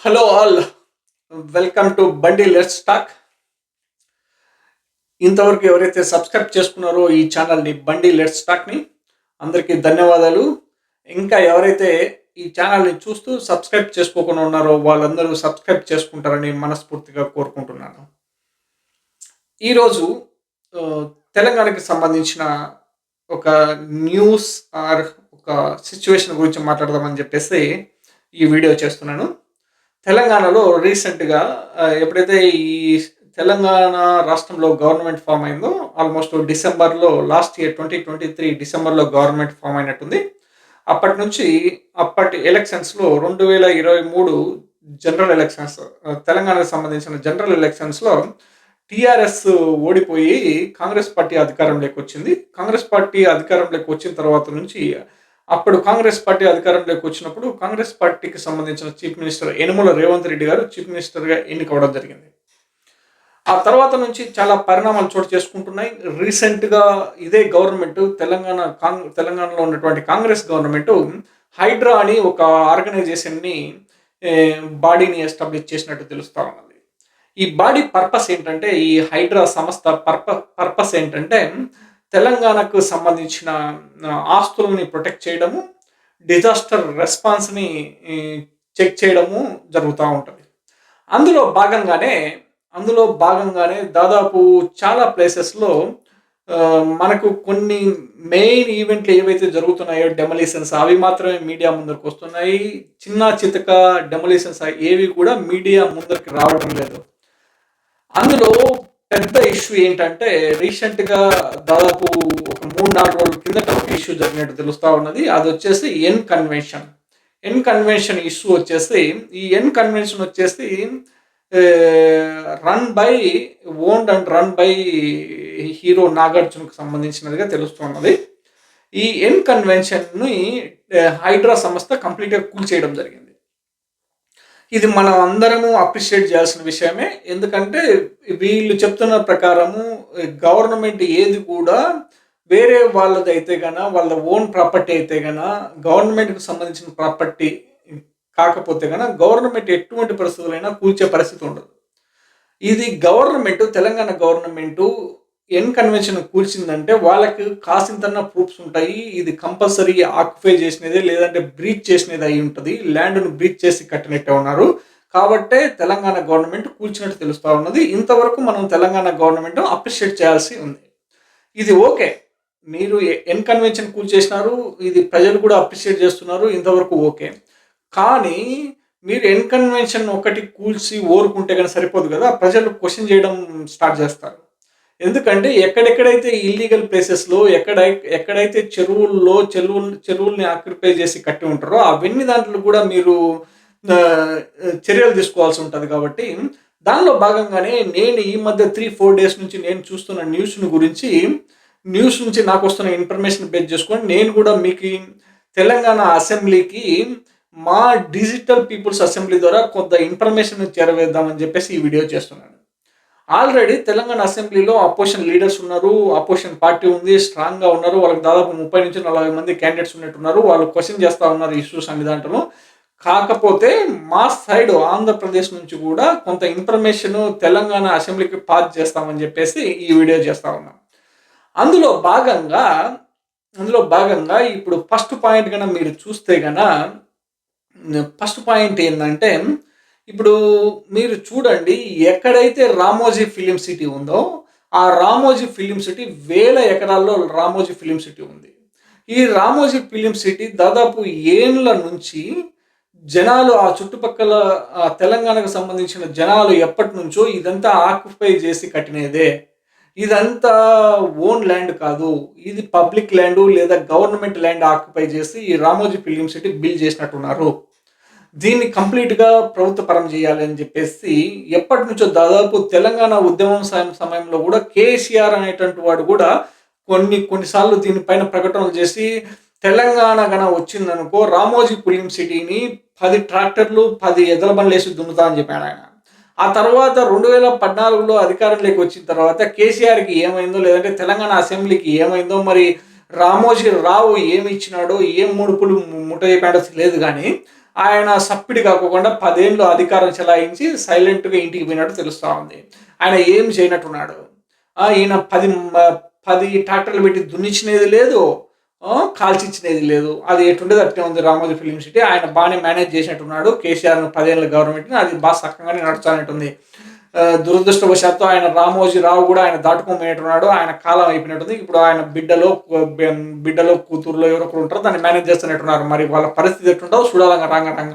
Hello all, welcome to బండి let's talk. ఇంతవరకు ఎవరైతే సబ్స్క్రైబ్ చేసుకున్నారో ఈ ఛానల్ని బండి లెట్స్ టాక్ని, అందరికీ ధన్యవాదాలు. ఇంకా ఎవరైతే ఈ ఛానల్ని చూస్తూ సబ్స్క్రైబ్ చేసుకోకుండా ఉన్నారో వాళ్ళందరూ సబ్స్క్రైబ్ చేసుకుంటారని మనస్ఫూర్తిగా కోరుకుంటున్నాను. ఈరోజు ఆ, తెలంగాణకి సంబంధించిన ఒక న్యూస్ ఆర్ ఒక సిచ్యువేషన్ గురించి మాట్లాడదామని చెప్పేసి ఈ వీడియో చేస్తున్నాను. తెలంగాణలో రీసెంట్‌గా ఎప్పుడైతే ఈ తెలంగాణ రాష్ట్రంలో గవర్నమెంట్ ఫార్మ్ అయిందో, ఆల్మోస్ట్ డిసెంబర్‌లో లాస్ట్ ఇయర్ 2023 డిసెంబర్‌లో గవర్నమెంట్ ఫార్మ్ అయినట్టుంది. అప్పటి నుంచి అప్పటి ఎలక్షన్స్‌లో 2023 జనరల్ ఎలక్షన్స్, తెలంగాణకు సంబంధించిన జనరల్ ఎలక్షన్స్‌లో టీఆర్ఎస్ ఓడిపోయి కాంగ్రెస్ పార్టీ అధికారంలోకి వచ్చింది. కాంగ్రెస్ పార్టీ అధికారంలోకి వచ్చిన తర్వాత నుంచి అప్పుడు కాంగ్రెస్ పార్టీ అధికారంలోకి వచ్చినప్పుడు కాంగ్రెస్ పార్టీకి సంబంధించిన చీఫ్ మినిస్టర్ యనమల రేవంత్ రెడ్డి గారు చీఫ్ మినిస్టర్‌గా ఎన్నికవ్వడం జరిగింది. ఆ తర్వాత నుంచి చాలా పరిణామాలు చోటు చేసుకుంటున్నాయి. రీసెంట్‌గా ఇదే గవర్నమెంట్ తెలంగాణలో ఉన్నటువంటి కాంగ్రెస్ గవర్నమెంట్ హైడ్రా అని ఒక ఆర్గనైజేషన్‌ని బాడీని ఎస్టాబ్లిష్ చేసినట్టు తెలుస్తా ఉన్నది. ఈ బాడీ పర్పస్ ఏంటంటే, ఈ హైడ్రా సంస్థ పర్పస్ ఏంటంటే తెలంగాణకు సంబంధించిన ఆస్తులని ప్రొటెక్ట్ చేయడము, డిజాస్టర్ రెస్పాన్స్‌ని ఈ చెక్ చేయడము జరుగుతా ఉంటది. అందులో భాగంగానే అందులో భాగంగానే దాదాపు చాలా ప్లేసెస్‌లో మనకు కొన్ని మెయిన్ ఈవెంట్లు ఏవైతే జరుగుతున్నాయో డెమోలిషన్స్ అవి మాత్రమే మీడియా ముందరికొస్తున్నాయి. చిన్న చితక డెమోలిషన్స్ ఏవి కూడా మీడియా ముందరికి రావడం లేదు. అందులో పెద్ద ఇష్యూ ఏంటంటే, రీసెంట్‌గా దాదాపు ఒక 3, 4 రోజుల కిందట ఒక ఇష్యూ జరిగినట్టు తెలుస్తా ఉన్నది. అదొచ్చేసి N convention. N convention issue వచ్చేసి, ఈ ఎన్ కన్వెన్షన్ వచ్చేసి run by owned and run by hero నాగార్జునకు సంబంధించినదిగా తెలుస్తున్నది. ఈ ఎన్ కన్వెన్షన్‌ని హైడ్రా సంస్థ కంప్లీట్‌గా కూల్చేయడం జరిగింది. ఇది మనం అందరము అప్రిషియేట్ చేయాల్సిన విషయమే. ఎందుకంటే వీళ్ళు చెప్తున్న ప్రకారము గవర్నమెంట్ ఏది కూడా వేరే వాళ్ళదైతే వాళ్ళ ఓన్ ప్రాపర్టీ అయితే గవర్నమెంట్‌కి సంబంధించిన ప్రాపర్టీ కాకపోతే గవర్నమెంట్ ఎటువంటి పరిస్థితులైనా కూల్చే పరిస్థితి ఉండదు. ఇది తెలంగాణ గవర్నమెంటు ఎన్ కన్వెన్షన్ కూల్చిందంటే వాళ్ళకి కాసింతన్న ప్రూఫ్స్ ఉంటాయి. ఇది కంపల్సరీ ఆక్యుపై చేసినదే, లేదంటే బ్రీచ్ చేసినది అయి ఉంటది. ల్యాండ్‌ను బ్రీచ్ చేసి కట్టినట్టే ఉన్నారు. కాబట్టే తెలంగాణ గవర్నమెంట్ కూల్చినట్టు తెలుస్తా ఉన్నది. ఇంతవరకు మనం తెలంగాణ గవర్నమెంట్‌ను అప్రిషియేట్ చేయాల్సి ఉంది. ఇది ఓకే. మీరు ఎన్ కన్వెన్షన్ కూల్చేసినారు. ఇది ప్రజలు కూడా అప్రిషియేట్ చేస్తున్నారు. ఇంతవరకు ఓకే. కానీ మీరు ఎన్ కన్వెన్షన్ ఒకటి కూల్చి ఊరుకుంటే సరిపోదు కదా! ప్రజలు క్వెషన్ చేయడం స్టార్ట్ చేస్తారు. ఎందుకంటే ఎక్కడెక్కడైతే ఇల్లీగల్ ప్లేసెస్‌లో ఎక్కడైతే చెరువుల్ని ఆక్యుపై చేసి కట్టి ఉంటారో అవన్నీ దాంట్లో కూడా మీరు చర్యలు తీసుకోవాల్సి ఉంటది కాబట్టి, దానిలో భాగంగానే నేను ఈ మధ్య 3, 4 డేస్ నుంచి నేను చూస్తున్న న్యూస్ నుంచి నాకొస్తున్న ఇన్ఫర్మేషన్ బేస్ చేసుకొని నేను కూడా మీకు తెలంగాణ అసెంబ్లీకి మా డిజిటల్ పీపుల్స్ అసెంబ్లీ ద్వారా కొంత ఇన్ఫర్మేషన్ చేరవేద్దామని చెప్పేసి ఈ వీడియో చేస్తున్నాను. ఆల్రెడీ తెలంగాణ అసెంబ్లీలో అపోజిషన్ లీడర్స్ ఉన్నారు. అపోజిషన్ పార్టీ ఉంది. స్ట్రాంగ్‌గా ఉన్నారు. వాళ్ళకి దాదాపు 30-40 మంది క్యాండిడేట్స్ ఉన్నట్టున్నారు. వాళ్ళు క్వెషన్ చేస్తా ఉన్నారు ఇష్యూస్ అన్ని దాంట్లో. కాకపోతే మా సైడ్ ఆంధ్రప్రదేశ్ నుంచి కూడా కొంత ఇన్ఫర్మేషన్ తెలంగాణ అసెంబ్లీకి పాస్ చేస్తామని చెప్పేసి ఈ వీడియో చేస్తా ఉన్నాం. అందులో భాగంగా అందులో భాగంగా ఇప్పుడు ఫస్ట్ పాయింట్ మీరు చూస్తే ఫస్ట్ పాయింట్ ఏందంటే, ఇప్పుడు మీరు చూడండి, ఎక్కడైతే రామోజీ ఫిలిం సిటీ ఉందో, ఆ రామోజీ ఫిలిం సిటీ వేల ఎకరాల్లో రామోజీ ఫిలిం సిటీ ఉంది. ఈ రామోజీ ఫిలిం సిటీ దాదాపు ఏండ్ల నుంచి జనాలు ఆ చుట్టుపక్కల తెలంగాణకు సంబంధించిన జనాలు ఎప్పటినుంచో ఇదంతా ఆక్యుపై చేసి కట్టినదే. ఇదంతా ఓన్ ల్యాండ్ కాదు. ఇది పబ్లిక్ ల్యాండు లేదా గవర్నమెంట్ ల్యాండ్ ఆక్యుపై చేసి ఈ రామోజీ ఫిలిం సిటీ బిల్డ్ చేసినట్టున్నారు. దీన్ని కంప్లీట్‌గా ప్రభుత్వ పరం చేయాలి అని చెప్పేసి ఎప్పటినుంచో దాదాపు తెలంగాణ ఉద్యమం సమయంలో కూడా కేసీఆర్ అనేటువంటి వాడు కూడా కొన్ని సార్లు దీనిపైన ప్రకటనలు చేసి, తెలంగాణ వచ్చిందనుకో రామోజీ ఫిలిం సిటీని 10 ట్రాక్టర్లు, 10 ఎద్దుల బండ్లేసి దున్నుతా అని చెప్పాడాయన. ఆ తర్వాత 2014లో అధికారంలోకి వచ్చిన తర్వాత కేసీఆర్‌కి ఏమైందో, లేదంటే తెలంగాణ అసెంబ్లీకి ఏమైందో, మరి రామోజీ రావు ఏమి ఇచ్చినాడో, ఏం ముడుపులు ముట్ట చెప్పాడో లేదు గానీ, ఆయన సప్పిడి కాకోకుండా 10 ఏళ్ళు అధికారం చెలాయించి సైలెంట్‌గా ఇంటికి పోయినట్టు తెలుస్తా ఉంది. ఆయన ఏం చేయనట్టున్నాడు. ఈయన 10 ట్రాక్టర్లు పెట్టి దున్నిచ్చినది లేదు. కాల్చిచ్చినది లేదు. అది ఎటుండేది అట్నే ఉంది రామోజీ ఫిల్మ్ సిటీ. ఆయన బానే మేనేజ్ చేసినట్టున్నాడు. కేసీఆర్ 10 ఏళ్ల గవర్నమెంట్‌ని అది సక్కంగానే నడుస్తానట్టుంది. దురదృష్టవశాత్తు ఆయన రామోజీ రావు కూడా ఆయన దాటుకోబోయేట్టున్నాడు. ఆయన కాలం అయిపోయినట్టుంది. ఇప్పుడు ఆయన బిడ్డలో, కూతుర్లో ఎవరో ఒకరు ఉంటారో దాన్ని మేనేజ్ చేస్తున్నట్టున్నారు. మరి వాళ్ళ పరిస్థితి ఎట్టుంటదో చూడాలంగా రాంగ.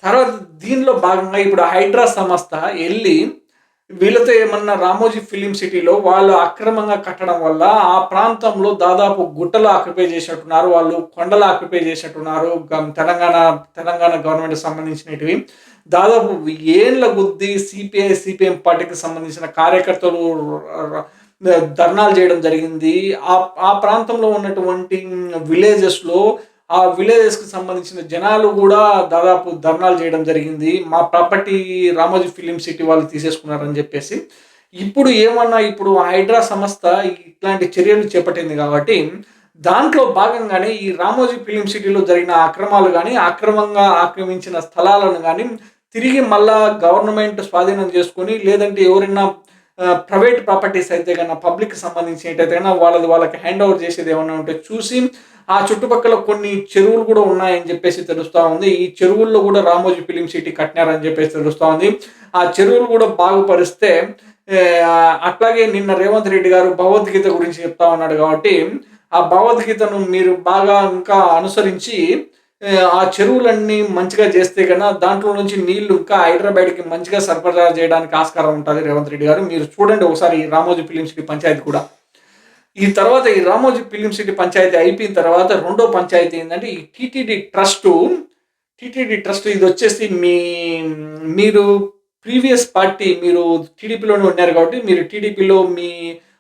తర్వాత దీనిలో భాగంగా ఇప్పుడు హైడ్రా సంస్థ ఎళ్లి వీళ్ళతో ఏమన్నా రామోజీ ఫిల్మ్ సిటీలో వాళ్ళు అక్రమంగా కట్టడం వల్ల ఆ ప్రాంతంలో దాదాపు గుట్టలు ఆక్యుపై చేసినట్టున్నారు. వాళ్ళు కొండలు ఆక్యుపై చేసినట్టున్నారు. తెలంగాణ గవర్నమెంట్‌కి సంబంధించినటివి. దాదాపు ఏళ్ల కొద్దీ సిపిఎం పార్టీకి సంబంధించిన కార్యకర్తలు ర ధర్నాలు చేయడం జరిగింది. ఆ ప్రాంతంలో ఉన్నటువంటి విలేజెస్‌లో ఆ విలేజెస్‌కి సంబంధించిన జనాలు గూడా దాదాపు ధర్నాలు చేయడం జరిగింది. మా ప్రాపర్టీ రామోజీ ఫిల్మ్ సిటీ వాళ్ళు తీసేసుకున్నారని జెప్పేసి. ఇప్పుడు హైడ్రా సంస్థ ఇట్లాంటి చర్యలు చేపట్టింది గాబట్టి, దాంట్లో భాగంగానే ఈ రామోజీ ఫిల్మ్ సిటీలో జరిగిన అక్రమాలు గాని, అక్రమంగా ఆక్రమించిన స్థలాలను గాని, తిరిగి మళ్ళా గవర్నమెంట్ స్వాధీనం చేసుకొని, లేదంటే ఎవరైనా ప్రైవేట్ ప్రాపర్టీస్ అయితే గనక పబ్లిక్‌కి సంబంధించినట్టయితే గనక వాళ్ళకి హ్యాండ్ ఓవర్ చేసేది ఏమన్నా ఉంటే చూసి ఆ చుట్టుపక్కల కొన్ని చెరువులు కూడా ఉన్నాయని చెప్పేసి తెలుస్తా ఉంది. ఈ చెరువుల్లో కూడా రామోజీ ఫిల్మ్ సిటీ కట్టినారని చెప్పేసి తెలుస్తా ఉంది. ఆ చెరువులు కూడా బాగుపరిస్తే అట్లాగే నిన్న రేవంత్ రెడ్డి గారు భగవద్గీత గురించి చెప్తా ఉన్నాడు కాబట్టి, ఆ భగవద్గీతను మీరు బాగా ఇంకా అనుసరించి ఆ చెరువులన్నీ మంచిగా చేస్తే గనక దాంట్లో నుంచి నీళ్లు ఇంకా హైదరాబాద్‌కి మంచిగా సరఫరా చేయడానికి ఆస్కారం ఉంటది రేవంత్ రెడ్డి గారు. మీరు చూడండి ఒకసారి ఈ రామోజీ ఫిల్మ్ సిటీ పంచాయతీ కూడా. ఈ తర్వాత ఈ రామోజీ ఫిల్మ్ సిటీ పంచాయతీ అయిపోయిన తర్వాత రెండో పంచాయతీ ఏందంటే ఈ టీటీడీ ట్రస్ట్ ఇదొచ్చేసి మీరు ప్రీవియస్ పార్టీ మీరు టీడీపీలోనే ఉన్నారు కాబట్టి మీరు టీడీపీలో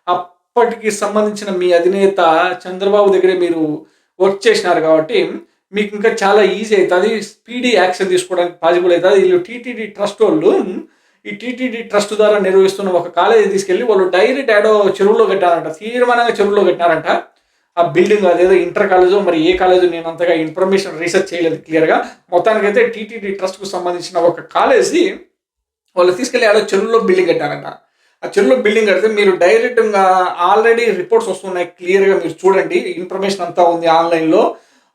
అప్పటికి సంబంధించిన మీ అధినేత చంద్రబాబు దగ్గరే మీరు వర్క్ చేసినారు కాబట్టి మీకు ఇంకా చాలా ఈజీ అయితది. స్పీడీ యాక్షన్ తీసుకోవడానికి పాసిబుల్ అయితది. ఈళ్ళు టీటీడీ ట్రస్ట్ వోళ్ళు ఈ టీటీడీ ట్రస్ట్ ద్వారా నిర్వహిస్తున్న ఒక కాలేజీ తీసుకెళ్ళి వాళ్ళు డైరెక్ట్ యాడో చెరువులో కట్టారంట. తీర్మానంగా చెరువులో కట్టినారంట. ఆ బిల్డింగ్ అదేదో ఇంటర్ కాలేజో మరి ఏ కాలేజో నేను అంతగా ఇన్ఫర్మేషన్ రీసెర్చ్ చేయలేదు క్లియర్‌గా. మొత్తానికైతే టీటీడీ ట్రస్ట్‌కు సంబంధించిన ఒక కాలేజీ వాళ్ళు తీసుకెళ్ళి యాడో చెరువులో బిల్డింగ్ కట్టారంట. ఆ చెరువులో బిల్డింగ్ కడితే మీరు డైరెక్ట్‌గా ఆల్రెడీ రిపోర్ట్స్ వస్తున్నాయి క్లియర్‌గా మీరు చూడండి. ఇన్ఫర్మేషన్ అంతా ఉంది ఆన్‌లైన్‌లో.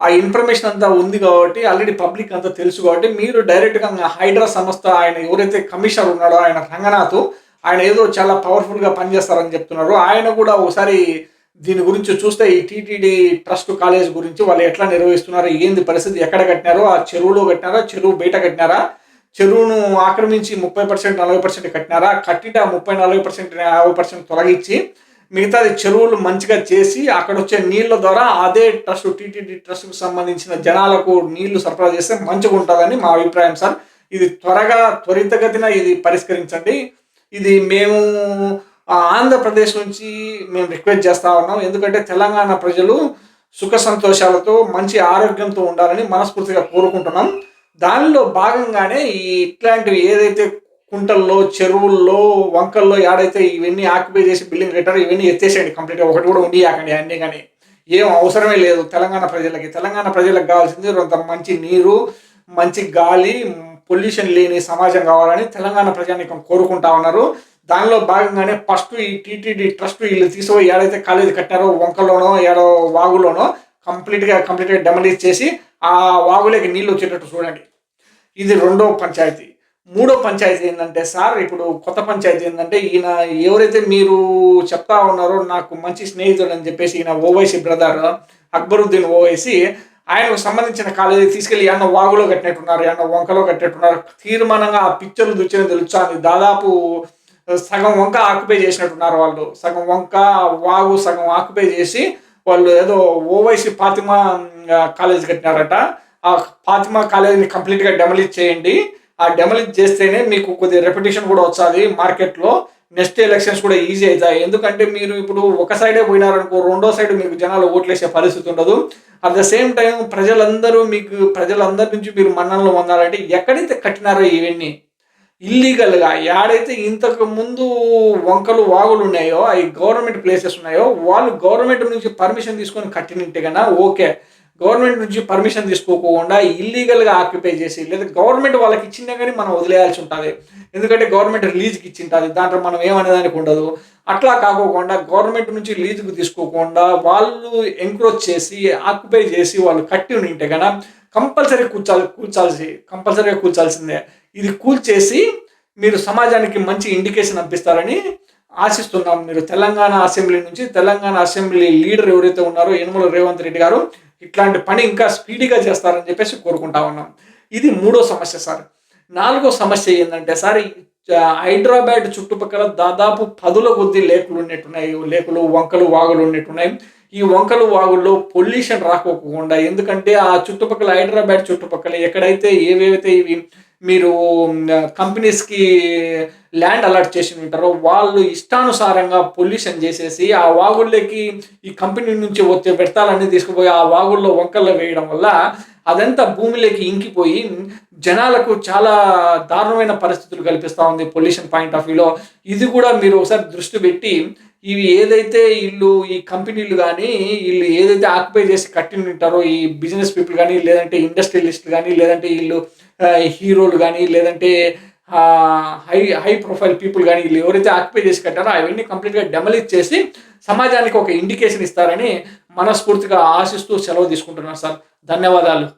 ఆ ఇన్ఫర్మేషన్ అంతా ఉంది కాబట్టి ఆల్రెడీ పబ్లిక్ అంతా తెలుసు కాబట్టి మీరు డైరెక్ట్‌గా హైడ్రా సంస్థ ఆయన ఎవరైతే కమిషనర్ ఉన్నాడో ఆయన రంగనాథ్ ఆయన ఏదో చాలా పవర్‌ఫుల్‌గా పనిచేస్తారని చెప్తున్నారు. ఆయన కూడా ఒకసారి దీని గురించి చూస్తే ఈ టీటీడీ ట్రస్ట్ కాలేజ్ గురించి వాళ్ళు ఎట్లా నిర్వహిస్తున్నారు, ఏంది పరిస్థితి, ఎక్కడ కట్టినారో, ఆ చెరువులో కట్టినారా, చెరువు బయట కట్టినారా, చెరువును ఆక్రమించి 30% 40% కట్టినారా, కట్టిట 30, 40%, 50% తొలగించి మిగతాది చెరువులు మంచిగా చేసి అక్కడొచ్చే నీళ్ళ ద్వారా అదే టీటీడీ ట్రస్ట్‌కు సంబంధించిన జనాలకు నీళ్లు సరఫరా చేస్తే మంచిగుంటదని మా అభిప్రాయం సార్. ఇది త్వరితగతిన ఇది పరిష్కరించండి. ఇది మేము ఆంధ్రప్రదేశ్ నుంచి మేము రిక్వెస్ట్ చేస్తా ఉన్నాం. ఎందుకంటే తెలంగాణ ప్రజలు సుఖ సంతోషాలతో మంచి ఆరోగ్యంతో ఉండాలని మనస్ఫూర్తిగా కోరుకుంటున్నాం. దానిలో భాగంగానే ఇట్లాంటివి ఏదైతే కుంటల్లో, చెరువుల్లో, వంకల్లో యాడైతే ఇవన్నీ ఆక్యుపై చేసి బిల్డింగ్ కట్టారో ఇవన్నీ ఎత్తేసేయండి కంప్లీట్‌గా. ఒకటి కూడా ఉండియాకండి అన్నీ గాని. ఏం అవసరమే లేదు తెలంగాణ ప్రజలకి. తెలంగాణ ప్రజలకు కావాల్సింది కొంత మంచి నీరు, మంచి గాలి, పొల్యూషన్ లేని సమాజం కావాలని తెలంగాణ ప్రజానీకం కోరుకుంటా ఉన్నారు. దానిలో భాగంగానే ఫస్ట్ ఈ టీటీడీ ట్రస్ట్ వీళ్ళు తీసుకుపోయి ఏడైతే కాలేజీ కట్టారో వంకలోనో, ఏడో వాగులోనో కంప్లీట్‌గా డెమాలిష్ చేసి ఆ వాగులోకి నీళ్ళు వచ్చేటట్టు చూడండి. ఇది రెండో పంచాయతీ. మూడో పంచాయతీ ఏందంటే సార్ ఇప్పుడు కొత్త పంచాయతీ ఏందంటే ఈయన ఎవరైతే మీరు చెప్తా ఉన్నారో నాకు మంచి స్నేహితుడని చెప్పేసి ఈయన ఓవైసీ బ్రదర్ అక్బరుద్దీన్ ఓవైసీ ఆయనకు సంబంధించిన కాలేజీ తీసుకెళ్ళి ఏమన్నా వాగులో కట్టినట్టున్నారు, ఏమన్నా వంకలో కట్టినట్టున్నారు. తీర్మానంగా ఆ పిక్చర్లు చూస్తేనే తెలుస్తుంది. దాదాపు సగం వంక ఆక్యుపై చేసినట్టున్నారు వాళ్ళు. సగం వంక, వాగు సగం ఆక్యుపై చేసి వాళ్ళు ఏదో ఓవైసీ ఫాతిమా కాలేజ్ కట్టినారట. ఆ ఫాతిమా కాలేజీని కంప్లీట్‌గా డెమాలిష్ చేయండి. ఆ డెమాలిష్ చేస్తేనే మీకు కొద్దిగా రెప్యుటేషన్ కూడా వస్తది మార్కెట్‌లో. నెక్స్ట్ ఎలక్షన్స్ కూడా ఈజీ అయితాయి. ఎందుకంటే మీరు ఇప్పుడు ఒక సైడే పోయినారనుకో రెండో సైడ్ మీకు జనాలు ఓట్లేసే పరిస్థితి ఉండదు. అట్ ద సేమ్ టైమ్ ప్రజలందరి నుంచి మీరు మన్ననలు పొందాలంటే ఎక్కడైతే కట్టినారో ఇవన్నీ ఇల్లీగల్‌గా యాడైతే ఇంతకు ముందు వంకలు, వాగులు ఉన్నాయో, అయి గవర్నమెంట్ ప్లేసెస్ ఉన్నాయో, వాళ్ళు గవర్నమెంట్ నుంచి పర్మిషన్ తీసుకొని కట్టినుంటే గన ఓకే. గవర్నమెంట్ నుంచి పర్మిషన్ తీసుకోకుండా ఇల్లీగల్గా ఆక్యుపై చేసి, లేదా గవర్నమెంట్ వాళ్ళకి ఇచ్చిందే కానీ మనం వదిలేయాల్సి ఉంటుంది. ఎందుకంటే గవర్నమెంట్ లీజుకి ఇచ్చింటుంది, దాంట్లో మనం ఏమనేదానికి ఉండదు. అట్లా కాకోకుండా గవర్నమెంట్ నుంచి లీజుకు తీసుకోకుండా వాళ్ళు ఎంక్రోచ్ చేసి ఆక్యుపై చేసి వాళ్ళు కట్టి ఉంటే కనుక కంపల్సరీగా కూల్చాల్సిందే. ఇది కూల్చేసి మీరు సమాజానికి మంచి ఇండికేషన్ పంపిస్తారని ఆశిస్తున్నాం. మీరు తెలంగాణ అసెంబ్లీ నుంచి, తెలంగాణ అసెంబ్లీ లీడర్ ఎవరైతే ఉన్నారో యనమల రేవంత్ రెడ్డి గారు ఇట్లాంటి పని ఇంకా స్పీడ్గా చేస్తారని చెప్పేసి కోరుకుంటా ఉన్నాం. ఇది 3వ సమస్య సార్. 4వ సమస్య ఏంటంటే సార్, హైదరాబాద్ చుట్టుపక్కల దాదాపు 10ల కొద్ది లేకులు ఉన్నట్టున్నాయి. లేకులు, వంకలు, వాగులు ఉన్నట్టున్నాయి. ఈ వంకలు, వాగుల్లో పొల్యూషన్ రాకోకుండా, ఎందుకంటే ఆ చుట్టుపక్కల హైదరాబాద్ చుట్టుపక్కల ఎక్కడైతే ఏవేవైతే ఇవి మీరు కంపెనీస్కి ల్యాండ్ అలాట్ చేసి ఉంటారో వాళ్ళు ఇష్టానుసారంగా పొల్యూషన్ చేసేసి ఆ వాగుల్లోకి ఈ కంపెనీ నుంచి వచ్చే వ్యర్థాలన్నీ తీసుకుపోయి ఆ వాగుల్లో వంకల్లో వేయడం వల్ల అదంతా భూమిలోకి ఇంకిపోయి జనాలకు చాలా దారుణమైన పరిస్థితులు కల్పిస్తూ ఉంది పొల్యూషన్ పాయింట్ ఆఫ్ వ్యూలో. ఇది కూడా మీరు ఒకసారి దృష్టి పెట్టి ఇవి ఏదైతే ఈ కంపెనీలు కానీ వీళ్ళు ఏదైతే ఆక్యుపై చేసి కట్టి ఉంటారో ఈ బిజినెస్ పీపుల్ కానీ, లేదంటే ఇండస్ట్రియలిస్టులు కానీ, లేదంటే వీళ్ళు హీరోలు కానీ, లేదంటే హై ప్రొఫైల్ పీపుల్ కానీ, వీళ్ళు ఎవరైతే ఆక్యుపై చేసి కట్టారో అవన్నీ కంప్లీట్గా డెమలిష్ చేసి సమాజానికి ఒక ఇండికేషన్ ఇస్తారని మనస్ఫూర్తిగా ఆశిస్తూ సెలవు తీసుకుంటున్నాను సార్. ధన్యవాదాలు.